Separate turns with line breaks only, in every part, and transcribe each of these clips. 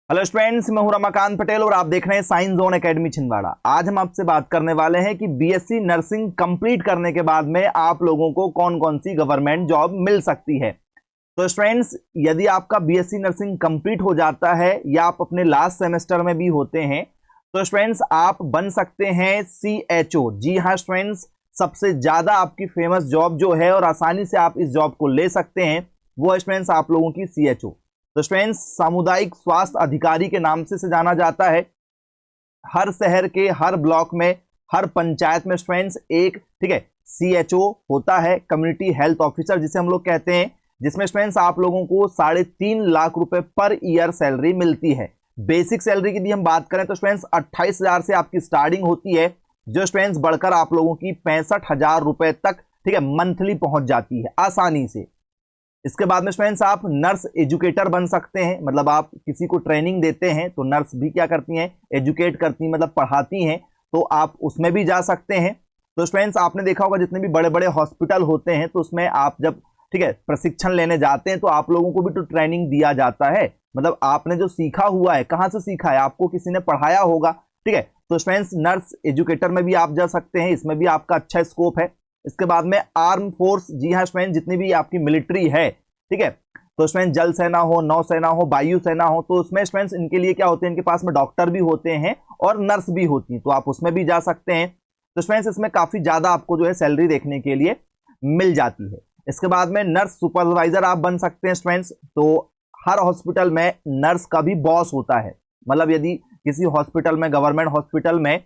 Hello students, मैं हूं रमाकांत पटेल और आप देख रहे हैं साइंस जोन एकेडमी छिंदवाड़ा। आज हम आपसे बात करने वाले हैं कि बीएससी नर्सिंग कंप्लीट करने के बाद में आप लोगों को कौन कौन सी गवर्नमेंट जॉब मिल सकती है। तो स्टूडेंट्स, यदि आपका बीएससी नर्सिंग कंप्लीट हो जाता है या आप अपने लास्ट सेमेस्टर में भी होते हैं तो स्टूडेंट्स आप बन सकते हैं सीएचओ। जी हाँ स्टूडेंट्स, सबसे ज्यादा आपकी फेमस जॉब जो है और आसानी से आप इस जॉब को ले सकते हैं वो स्टूडेंट्स आप लोगों की सीएचओ। तो स्टूडेंट्स, सामुदायिक स्वास्थ्य अधिकारी के नाम से जाना जाता है। हर शहर के हर ब्लॉक में, हर पंचायत में स्टूडेंट्स एक सीएचओ होता है, कम्युनिटी हेल्थ ऑफिसर जिसे हम लोग कहते हैं, जिसमें स्टूडेंट्स आप लोगों को 3.5 लाख रुपए पर ईयर सैलरी मिलती है। बेसिक सैलरी की यदि हम बात करें तो स्टूडेंट्स 28,000 से आपकी स्टार्टिंग होती है, जो स्टूडेंट्स बढ़कर आप लोगों की 65,000 रुपए तक मंथली पहुंच जाती है आसानी से। इसके बाद में स्टूडेंट्स आप नर्स एजुकेटर बन सकते हैं, मतलब आप किसी को ट्रेनिंग देते हैं तो नर्स भी क्या करती हैं, एजुकेट करती हैं, मतलब पढ़ाती हैं, तो आप उसमें भी जा सकते हैं। तो स्टूडेंट्स आपने देखा होगा जितने भी बड़े बड़े हॉस्पिटल होते हैं तो उसमें आप जब प्रशिक्षण लेने जाते हैं तो आप लोगों को भी तो ट्रेनिंग दिया जाता है, मतलब आपने जो सीखा हुआ है कहां से सीखा है, आपको किसी ने पढ़ाया होगा। तो स्टूडेंट्स नर्स एजुकेटर में भी आप जा सकते हैं, इसमें भी आपका अच्छा स्कोप है। इसके बाद में आर्म फोर्स, जी हाँ स्टूडेंट, जितनी भी आपकी मिलिट्री है, तो स्टूडेंट जल सेना हो, नौसेना हो, वायु सेना हो, तो उसमें स्टूडेंट्स इनके लिए क्या होते हैं, इनके पास में डॉक्टर भी होते हैं और नर्स भी होती हैं, तो आप उसमें भी जा सकते हैं। तो स्टूडेंट्स इसमें काफी ज्यादा आपको जो है सैलरी देखने के लिए मिल जाती है। इसके बाद में नर्स सुपरवाइजर आप बन सकते हैं स्टूडेंट्स। तो हर हॉस्पिटल में नर्स का भी बॉस होता है, मतलब यदि किसी हॉस्पिटल में, गवर्नमेंट हॉस्पिटल में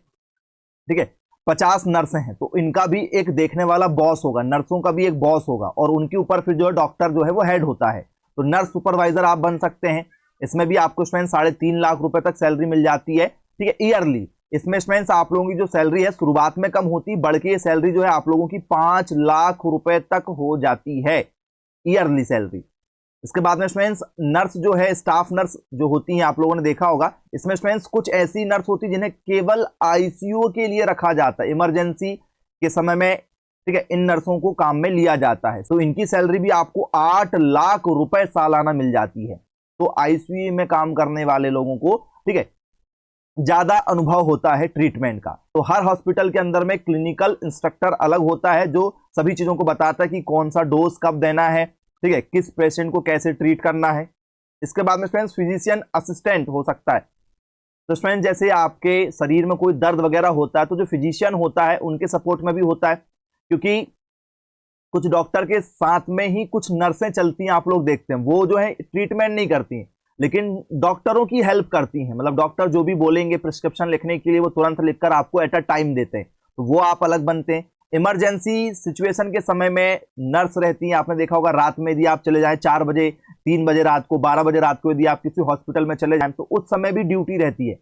50 नर्स हैं तो इनका भी एक देखने वाला बॉस होगा, नर्सों का भी एक बॉस होगा, और उनके ऊपर फिर जो है डॉक्टर जो है वो हेड होता है। तो नर्स सुपरवाइजर आप बन सकते हैं। इसमें भी आपको स्टूडेंट 3.5 लाख रुपए तक सैलरी मिल जाती है, ईयरली। इसमें स्टूडेंट्स आप लोगों की जो सैलरी है शुरुआत में कम होती, बढ़ के ये सैलरी जो है आप लोगों की 5 लाख रुपए तक हो जाती है ईयरली सैलरी। इसके बाद में स्टूडेंट्स नर्स जो है, स्टाफ नर्स जो होती हैं, आप लोगों ने देखा होगा, इसमें स्टूडेंट्स कुछ ऐसी नर्स होती है जिन्हें केवल आईसीयू के लिए रखा जाता है, इमरजेंसी के समय में इन नर्सों को काम में लिया जाता है। तो इनकी सैलरी भी आपको 8 लाख रुपए सालाना मिल जाती है। तो आईसीयू में काम करने वाले लोगों को ज्यादा अनुभव होता है ट्रीटमेंट का। तो हर हॉस्पिटल के अंदर में क्लिनिकल इंस्ट्रक्टर अलग होता है जो सभी चीजों को बताता है कि कौन सा डोज कब देना है, किस पेशेंट को कैसे ट्रीट करना है। इसके बाद में स्टूडेंट्स फिजिशियन असिस्टेंट हो सकता है। तो स्टूडेंट जैसे आपके शरीर में कोई दर्द वगैरह होता है तो जो फिजिशियन होता है उनके सपोर्ट में भी होता है, क्योंकि कुछ डॉक्टर के साथ में ही कुछ नर्सें चलती हैं, आप लोग देखते हैं, वो जो है ट्रीटमेंट नहीं करती हैं लेकिन डॉक्टरों की हेल्प करती हैं, मतलब डॉक्टर जो भी बोलेंगे प्रिस्क्रिप्शन लिखने के लिए वो तुरंत लिखकर आपको एट अ टाइम देते हैं, तो वो आप अलग बनते हैं। इमरजेंसी सिचुएशन के समय में नर्स रहती हैं, आपने देखा होगा रात में यदि आप चले जाएं 4 बजे, 3 बजे रात को, 12 बजे रात को यदि आप किसी हॉस्पिटल में चले जाएं तो उस समय भी ड्यूटी रहती है।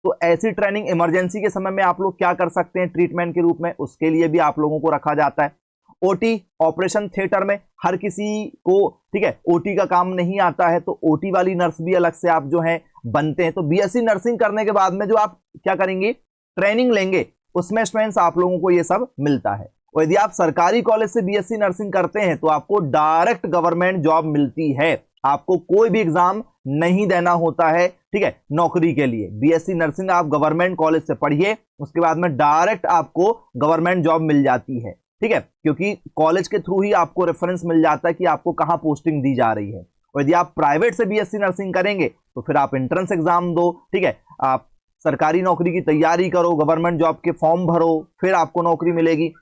तो ऐसी ट्रेनिंग इमरजेंसी के समय में आप लोग क्या कर सकते हैं ट्रीटमेंट के रूप में, उसके लिए भी आप लोगों को रखा जाता है। ओटी, ऑपरेशन थिएटर में हर किसी को ओटी का काम नहीं आता है, तो ओटी वाली नर्स भी अलग से आप जो है बनते हैं। तो बीएससी नर्सिंग करने के बाद में जो आप क्या करेंगे, ट्रेनिंग लेंगे, उसमें स्टूडेंट्स आप लोगों को ये सब मिलता है। और यदि आप सरकारी कॉलेज से बीएससी नर्सिंग करते हैं तो आपको डायरेक्ट गवर्नमेंट जॉब मिलती है, आपको कोई भी एग्जाम नहीं देना होता है नौकरी के लिए। बीएससी नर्सिंग आप गवर्नमेंट कॉलेज से पढ़िए, उसके बाद में डायरेक्ट आपको गवर्नमेंट जॉब मिल जाती है, क्योंकि कॉलेज के थ्रू ही आपको रेफरेंस मिल जाता है कि आपको कहां पोस्टिंग दी जा रही है। और यदि आप प्राइवेट से बीएससी नर्सिंग करेंगे तो फिर आप एंट्रेंस एग्जाम दो, आप सरकारी नौकरी की तैयारी करो, गवर्नमेंट जॉब के फॉर्म भरो, फिर आपको नौकरी मिलेगी,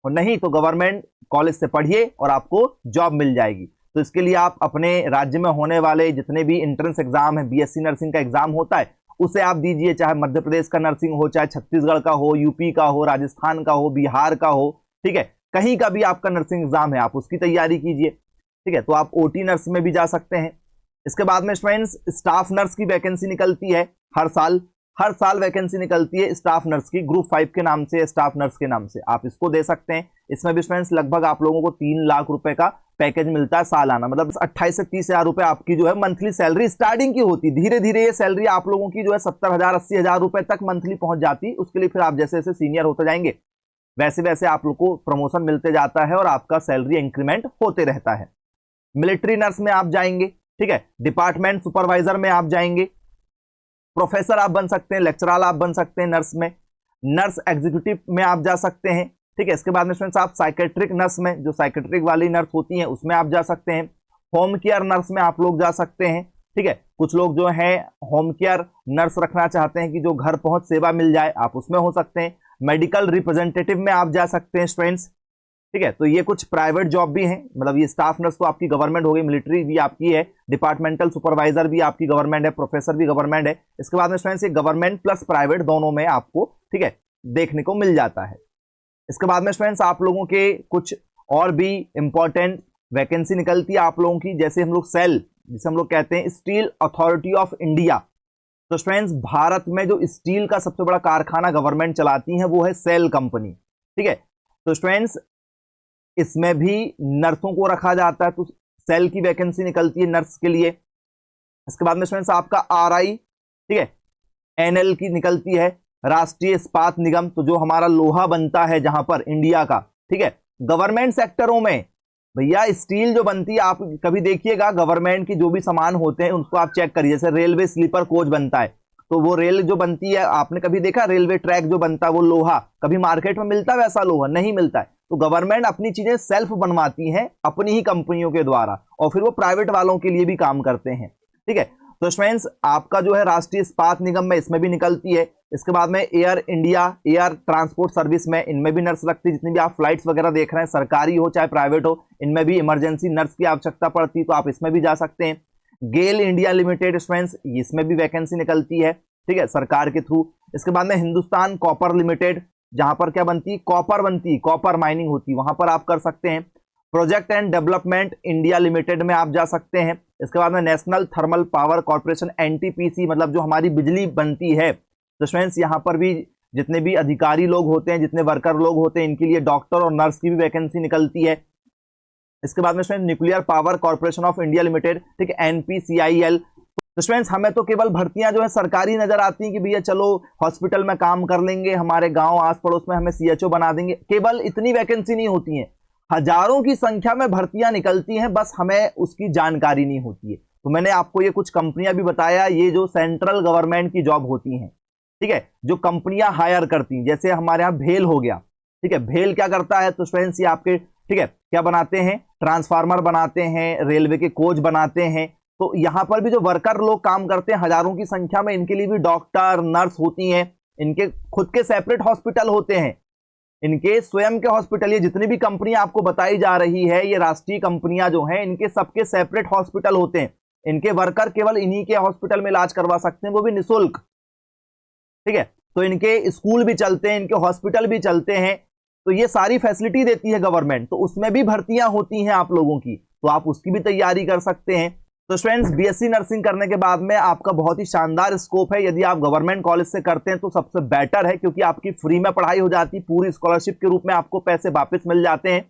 और नहीं तो गवर्नमेंट कॉलेज से पढ़िए और आपको जॉब मिल जाएगी। तो इसके लिए आप अपने राज्य में होने वाले जितने भी एंट्रेंस एग्जाम है, बीएससी नर्सिंग का एग्जाम होता है, उसे आप दीजिए, चाहे मध्य प्रदेश का नर्सिंग हो, चाहे छत्तीसगढ़ का हो, यूपी का हो, राजस्थान का हो, बिहार का हो, कहीं का भी आपका नर्सिंग एग्जाम है, आप उसकी तैयारी कीजिए। तो आप ओटी नर्स में भी जा सकते हैं। इसके बाद में स्टूडेंट्स स्टाफ नर्स की वैकेंसी निकलती है, हर साल वैकेंसी निकलती है स्टाफ नर्स की, ग्रुप 5 के नाम से, स्टाफ नर्स के नाम से आप इसको दे सकते हैं। इसमें भी स्टूडेंट्स लगभग आप लोगों को 3 लाख रुपए का पैकेज मिलता है सालाना, मतलब 28 से 30 हजार रुपए आपकी जो है मंथली सैलरी स्टार्टिंग की होती। धीरे धीरे ये सैलरी आप लोगों की जो है 70,000 80,000 रुपए तक मंथली पहुंच जाती। उसके लिए फिर आप जैसे जैसे सीनियर होते जाएंगे वैसे वैसे आप लोग को प्रमोशन मिलते जाता है और आपका सैलरी इंक्रीमेंट होते रहता है। मिलिट्री नर्स में आप जाएंगे, डिपार्टमेंट सुपरवाइजर में आप जाएंगे, प्रोफेसर आप बन सकते हैं, लेक्चरर आप बन सकते हैं नर्स में, नर्स एग्जीक्यूटिव में आप जा सकते हैं, ठीक है। इसके बाद में स्टूडेंट्स आप साइकेट्रिक नर्स में, जो साइकेट्रिक वाली नर्स होती हैं उसमें आप जा सकते हैं, होम केयर नर्स में आप लोग जा सकते हैं, ठीक है। कुछ लोग जो है होम केयर नर्स रखना चाहते हैं कि जो घर पहुंच सेवा मिल जाए, आप उसमें हो सकते हैं, मेडिकल रिप्रेजेंटेटिव में आप जा सकते हैं स्टूडेंट्स, ठीक है। तो ये कुछ प्राइवेट जॉब भी हैं, मतलब ये स्टाफ नर्स तो आपकी गवर्नमेंट हो गई, मिलिट्री भी आपकी है, डिपार्टमेंटल सुपरवाइजर भी आपकी गवर्नमेंट है, प्रोफेसर भी गवर्नमेंट है। इसके बाद में स्टूडेंट्स ये गवर्नमेंट प्लस प्राइवेट दोनों में आपको, ठीक है, देखने को मिल जाता है। इसके बाद में स्टूडेंट्स आप लोगों के कुछ और भी इंपॉर्टेंट वैकेंसी निकलती है आप लोगों की, जैसे हम लोग सेल, जिसे हम लोग कहते हैं स्टील अथॉरिटी ऑफ इंडिया। तो स्टूडेंट्स भारत में जो स्टील का सबसे बड़ा कारखाना गवर्नमेंट चलाती है वो है सेल कंपनी, ठीक है। तो स्टूडेंट्स इसमें भी नर्सों को रखा जाता है, तो सेल की वैकेंसी निकलती है नर्स के लिए। इसके बाद में स्टूडेंट्स आपका आरआई, ठीक है, एनएल की निकलती है, राष्ट्रीय इस्पात निगम, तो जो हमारा लोहा बनता है जहां पर इंडिया का, ठीक है। गवर्नमेंट सेक्टरों में भैया स्टील जो बनती है, आप कभी देखिएगा गवर्नमेंट की जो भी सामान होते हैं उसको आप चेक करिए, जैसे रेलवे स्लीपर कोच बनता है, तो वो रेल जो बनती है, आपने कभी देखा रेलवे ट्रैक जो बनता है वो लोहा कभी मार्केट में मिलता है? वैसा लोहा नहीं मिलता है। तो गवर्नमेंट अपनी चीजें सेल्फ बनवाती है अपनी ही कंपनियों के द्वारा, और फिर वो प्राइवेट वालों के लिए भी काम करते हैं, ठीक है। तो स्टूडेंट्स आपका जो है राष्ट्रीय इस्पात निगम में इसमें भी निकलती है। इसके बाद में air India, air transport service में, इनमें भी नर्स लगती है। जितनी भी आप फ्लाइट्स वगैरह देख रहे हैं, सरकारी हो चाहे प्राइवेट हो, इनमें भी इमरजेंसी नर्स की आवश्यकता पड़ती है, तो आप इसमें भी जा सकते हैं। गेल इंडिया लिमिटेड स्टूडेंट्स, इसमें भी वैकेंसी निकलती है, ठीक है, सरकार के थ्रू। इसके बाद में हिंदुस्तान कॉपर लिमिटेड, जहां पर क्या बनती है, कॉपर बनती है, कॉपर माइनिंग होती है, वहां पर आप कर सकते हैं। Project and development India limited में आप जा सकते हैं। इसके बाद में national thermal power corporation, NTPC, मतलब जो हमारी बिजली बनती है। तो स्टूडेंट्स यहाँ पर भी जितने भी अधिकारी लोग होते हैं, जितने वर्कर लोग होते हैं, इनके लिए डॉक्टर और नर्स की भी वैकेंसी निकलती है। इसके बाद में student nuclear power corporation of India limited, ठीक है, एनपीसीआईएल। तो स्टूडेंट्स हमें तो केवल भर्तियां जो है सरकारी नजर आती हैं कि भैया चलो हॉस्पिटल में काम कर लेंगे, हमारे गांव आस पड़ोस में हमें सीएचओ बना देंगे, केवल इतनी वैकेंसी नहीं होती है, हजारों की संख्या में भर्तियां निकलती हैं, बस हमें उसकी जानकारी नहीं होती है। तो मैंने आपको ये कुछ कंपनियां भी बताया, ये जो सेंट्रल गवर्नमेंट की जॉब होती हैं, ठीक है, जो कंपनियां हायर करती हैं, जैसे हमारे यहाँ भेल हो गया, ठीक है, भेल क्या करता है, तो स्टूडेंट्स ये आपके, ठीक है, क्या बनाते हैं, ट्रांसफार्मर बनाते हैं, रेलवे के कोच बनाते हैं। तो यहां पर भी जो वर्कर लोग काम करते हैं हजारों की संख्या में, इनके लिए भी डॉक्टर नर्स होती हैं, इनके खुद के सेपरेट हॉस्पिटल होते हैं, इनके स्वयं के हॉस्पिटल। ये जितनी भी कंपनियां आपको बताई जा रही है, ये राष्ट्रीय कंपनियां जो हैं, इनके सबके सेपरेट हॉस्पिटल होते हैं, इनके वर्कर केवल इन्हीं के हॉस्पिटल में इलाज करवा सकते हैं, वो भी निःशुल्क, ठीक है। तो इनके स्कूल भी चलते हैं, इनके हॉस्पिटल भी चलते हैं, तो ये सारी फैसिलिटी देती है गवर्नमेंट, तो उसमें भी भर्तियां होती हैं आप लोगों की, तो आप उसकी भी तैयारी कर सकते हैं। तो स्टूडेंट्स बीएससी नर्सिंग करने के बाद में आपका बहुत ही शानदार स्कोप है, यदि आप गवर्नमेंट कॉलेज से करते हैं तो सबसे बेटर है, क्योंकि आपकी फ्री में पढ़ाई हो जाती है, पूरी स्कॉलरशिप के रूप में आपको पैसे वापस मिल जाते हैं,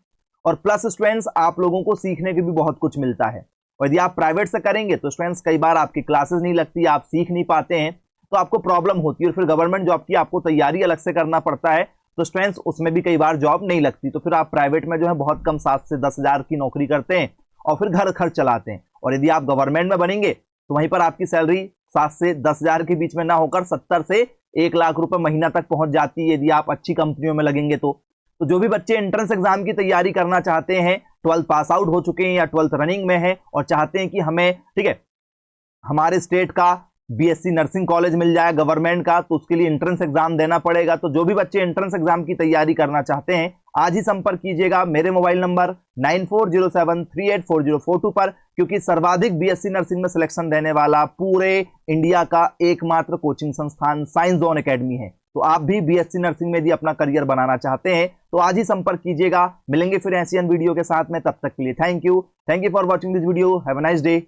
और प्लस स्टूडेंट्स आप लोगों को सीखने के भी बहुत कुछ मिलता है। और यदि आप प्राइवेट से करेंगे तो स्टूडेंट्स कई बार आपकी क्लासेस नहीं लगती, आप सीख नहीं पाते हैं, तो आपको प्रॉब्लम होती है, और फिर गवर्नमेंट जॉब की आपको तैयारी अलग से करना पड़ता है, तो स्टूडेंट्स उसमें भी कई बार जॉब नहीं लगती, तो फिर आप प्राइवेट में जो है बहुत कम 7 से 10 हज़ार की नौकरी करते हैं और फिर घर खर्च चलाते हैं। और यदि आप गवर्नमेंट में बनेंगे तो वहीं पर आपकी सैलरी 7 से 10 हज़ार के बीच में ना होकर 70 से 1 लाख रुपए महीना तक पहुंच जाती है, यदि आप अच्छी कंपनियों में लगेंगे तो। जो भी बच्चे एंट्रेंस एग्जाम की तैयारी करना चाहते हैं, 12th पास आउट हो चुके हैं या 12th रनिंग में है और चाहते हैं कि हमें, ठीक है, हमारे स्टेट का बीएससी नर्सिंग कॉलेज मिल जाए गवर्नमेंट का, तो उसके लिए एंट्रेंस एग्जाम देना पड़ेगा। तो जो भी बच्चे एंट्रेंस एग्जाम की तैयारी करना चाहते हैं, आज ही संपर्क कीजिएगा मेरे मोबाइल नंबर 9407384042 पर, क्योंकि सर्वाधिक बीएससी नर्सिंग में सिलेक्शन देने वाला पूरे इंडिया का एकमात्र कोचिंग संस्थान साइंस जोन एकेडमी है। तो आप भी बीएससी नर्सिंग में यदि अपना करियर बनाना चाहते हैं तो आज ही संपर्क कीजिएगा। मिलेंगे फिर ऐसी वीडियो के साथ में, तब तक के लिए thank you for watching this video. Have a nice day.